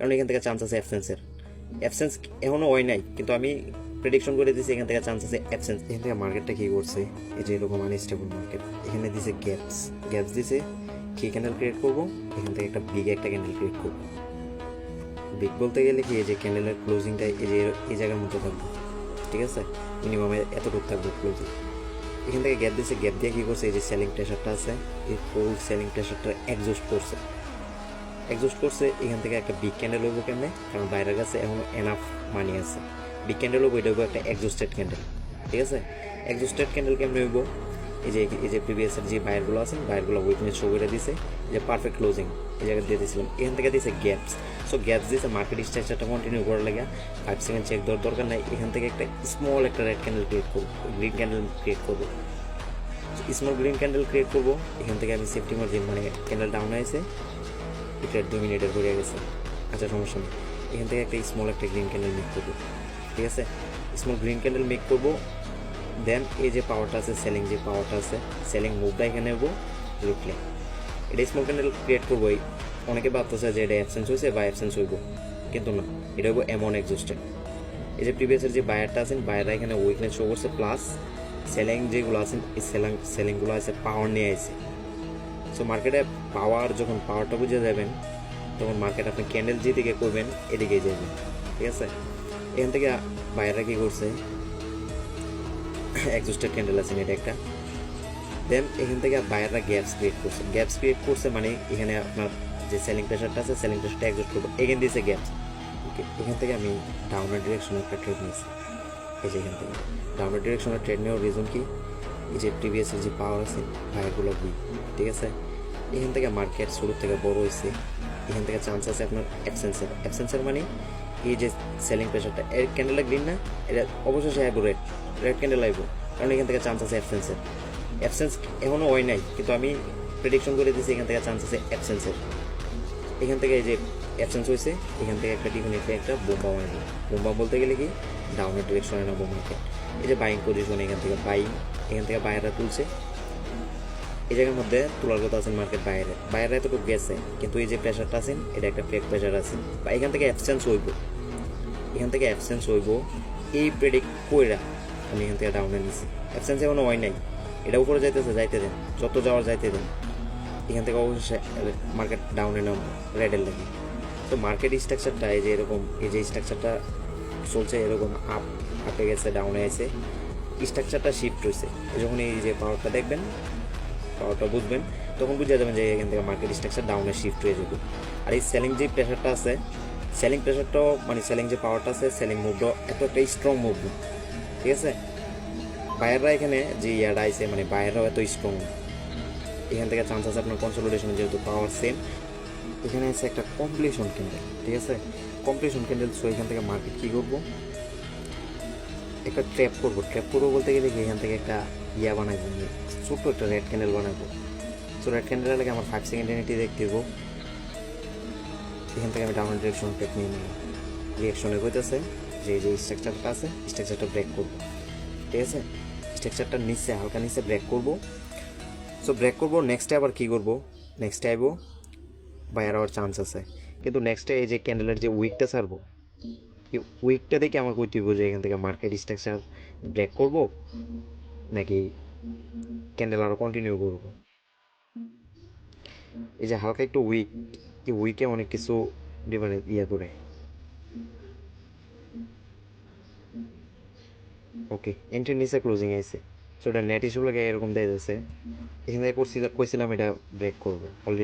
কারণ এখান থেকে চান্স আছে অ্যাবসেন্সের। অ্যাবসেন্স এখনও হয় নাই, কিন্তু আমি প্রেডিকশন করে দিয়েছি এখান থেকে চান্স আছে অ্যাবসেন্স। এখান থেকে মার্কেটটা কী করছে, এই যে এরকম আনস্টেবল মার্কেট, এখানে দিছে গ্যাপস দিছে, কি ক্যান্ডেল ক্রিয়েট করবো, এখান থেকে একটা বিগ একটা ক্যান্ডেল ক্রিয়েট করবো। বিগ বলতে গেলে কি, এই যে ক্যান্ডেলের ক্লোজিংটা এই যে এই জায়গার মধ্যে থাকবে, ঠিক আছে, মিনিমামে এতটুকু থাকবে ক্লোজিং। এখান থেকে গ্যাপ দিয়েছে, গ্যাপ দিয়ে কী করছে, এই যে সেলিং প্রেশারটা আছে, এই ফুল সেলিং প্রেশারটা এক্সজস্ট করছে। এখান থেকে একটা বিগ ক্যান্ডেল হইব কেমনে, কারণ বাইরের কাছে এখন এনাফ মানি আছে। বিগ ক্যান্ডেল হইব, এটা হইব একটা এক্সজস্টেড ক্যান্ডেল, ঠিক আছে। এক্সজস্টেড ক্যান্ডেল কেমনে হইব, এই যে প্রিভিয়াসের যে বায়ারগুলো আছেন, বায়ারগুলো উইকনেস শো করে দিছে, এই যে পারফেক্ট ক্লোজিং এই জায়গায় দিয়ে দিয়েছিলাম, এখান থেকে দিয়েছে গ্যাপস। সো গ্যাপস দিয়েছে মার্কেট স্ট্রাকচারটা কন্টিনিউ করার লাগে 5 সেকেন্ড চেক দেওয়ার দরকার নাই। এখান থেকে একটা স্মল একটা রেড ক্যান্ডেল ক্রিয়েট করবো, গ্রিন ক্যান্ডেল ক্রিয়েট করবো, স্মল গ্রিন ক্যান্ডেল ক্রিয়েট করবো। এখান থেকে আমি সেফটি মার্জিন, মানে ক্যান্ডেল ডাউন হয়েছে, এটা 2 মিনিটের পরে গেছে, আচ্ছা সমস্যা নেই। এখান থেকে একটা স্মল একটা গ্রিন ক্যান্ডেল মেক করবো, ঠিক আছে, স্মল গ্রিন ক্যান্ডেল মেক করবো। দেন এই যে পাওয়ারটা আছে, সেলিং যে পাওয়ারটা আছে, সেলিং মুভটা এখানে নেবো, লুটলে এটা স্মল ক্যান্ডেল ক্রিয়েট করবো। অনেকে ভাবতেছে যে এটা অ্যাবসেন্স হয়েছে বা অ্যাবসেন্স হইব, কিন্তু না, এটা হইব এমন এক্সজস্টেড। এই যে প্রিভিয়াসের যে বায়ারটা আছেন, বায়াররা এখানে উইকনেস শো করছে, প্লাস সেলিং যেগুলো আছেন, এই সেলিংগুলো আছে পাওয়ার নিয়ে আসছে। সো মার্কেটে যখন পাওয়ারটা বুঝে যাবেন, তখন মার্কেট আপনি ক্যান্ডেল যেদিকে করবেন এদিকেই যাবেন, ঠিক আছে। এখান থেকে বায়াররা কী করছে, এক্সজস্টেড ক্যান্ডেল আছেন এটা একটা। দেন এখান থেকে বায়াররা গ্যাপস ক্রিয়েট করছে, মানে এখানে আপনার যে সেলিং প্রেশারটা আছে, সেলিং প্রেশারটা এক্সজস্ট করবো, এখান দিয়েছে গ্যাপস। ওকে, এখান থেকে আমি ডাউনের ডিরেকশনে একটা ট্রেড নিয়েছি। এই যে এখান থেকে ডাউনের ডিরেকশনে ট্রেড নেওয়ার রিজন কি, এই যে প্রিভিয়াসের যে পাওয়ার আছে, বায়ারগুলো উইক, ঠিক আছে। এখান থেকে মার্কেট শুরু থেকে বড় হয়েছে, এখান থেকে চান্স আছে আপনার অ্যাবসেন্সের মানে এই যে সেলিং প্রেশারটা, এর ক্যান্ডেলটা গ্রিন না, এটা অবশ্যই আইব রেড ক্যান্ডেল আইব, কারণ এখান থেকে চান্স আছে অ্যাবসেন্স এখনও হয় নাই, কিন্তু আমি প্রেডিকশন করে দিয়েছি এখান থেকে চান্স আছে অ্যাবসেন্সের। এখান থেকে এই যে অ্যাবসেন্স হয়েছে, এখান থেকে একটা ডিফিনিটলি একটা বোম্বা মারবে। বোম্বা বলতে গেলে কি, ডাউনের ডিরেকশনে নেবো মার্কেট। এই যে বাইং পজিশন, এখান থেকে এখান থেকে বায়াররা তুলছে, এই জায়গার মধ্যে তোলার কথা আছেন মার্কেট বাইরে এতটুকু গেছে, কিন্তু এই যে প্রেশারটা আছেন, এটা একটা ফেক প্রেশার আছে, বা এখান থেকে অ্যাবসেন্স হইব, এই প্রেডিক্ট কইরা আমি এখান থেকে ডাউনে নিছি। অ্যাবসেন্স এখনো হয় নাই, এটা উপরে যাইতে দেন, যত যাওয়ার যাইতে দেন। এখান থেকে অবশ্যই মার্কেট ডাউনে নাম রেডের লাগে। তো মার্কেট স্ট্রাকচারটা এই যে এরকম, এই যে স্ট্রাকচারটা চলছে এরকম আপে গেছে, ডাউনে আছে, স্ট্রাকচারটা শিফট হয়েছে। যখন এই যে পাওয়ারটা দেখবেন, পাওয়ারটা বুঝবেন, তখন বুঝে যাবেন যে এখান থেকে মার্কেট স্ট্রাকচার ডাউনে শিফট হয়ে যাবে। আর এই সেলিং যে প্রেশারটা আছে, সেলিং প্রেশারটাও মানে সেলিং যে পাওয়ারটা আছে, সেলিং মুভটাও এত একটা স্ট্রং মুভ, ঠিক আছে। বায়াররা এখানে যে ইয়ারটা আছে, মানে বায়াররাও এত স্ট্রং, এখান থেকে চান্স আছে আপনার কনসলিডেশন, যেহেতু পাওয়ার সেম। এখানে আছে একটা কমপ্লিশন ক্যান্ডেল, ঠিক আছে, কমপ্লিশন ক্যান্ডেল। সো এখান থেকে মার্কেট কী করবো, একটা ট্র্যাপ করবো বলতে গেলে কি, এখান থেকে একটা ইয়া বানাবো, ছোট্ট একটা রেড ক্যান্ডেল বানাবো। সো রেড ক্যান্ডেলের লাগে আমার 5 সেকেন্ড এনিটি দেখতে দেবো। এখান থেকে আমি ডাউন ডিরেকশন ট্রেক নিয়ে নিলাম, রিয়াকশনে হইতেছে যে যে স্ট্রাকচারটা আছে, স্ট্রাকচারটা ব্রেক করবো, ঠিক আছে। স্ট্রাকচারটা নিচে হালকা নিচে ব্রেক করবো। সো ব্রেক করবো, নেক্সটে আবার কী করবো, নেক্সটে আইবো বাইরে আবার চান্স আছে, কিন্তু নেক্সটে এই যে ক্যান্ডেলের যে উইকটা ছাড়বো, এই উইকটা দেখে আমার কইতে হইব যে এখান থেকে মার্কেট স্ট্রাকচার ব্রেক করবো নাকি ক্যান্ডেল আরও কন্টিনিউ করবো। এই যে হালকা একটু উইক, এই উইকে অনেক কিছু ডিফারেন্স ইয়ে করে। ওকে, এন্ট্রি নিচে ক্লোজিং আইছে, সো এটা নেট ইস্যু লাগে এরকম দিয়ে যাচ্ছে। এখান থেকে কইছিলাম এটা ব্রেক করবো অলরেডি।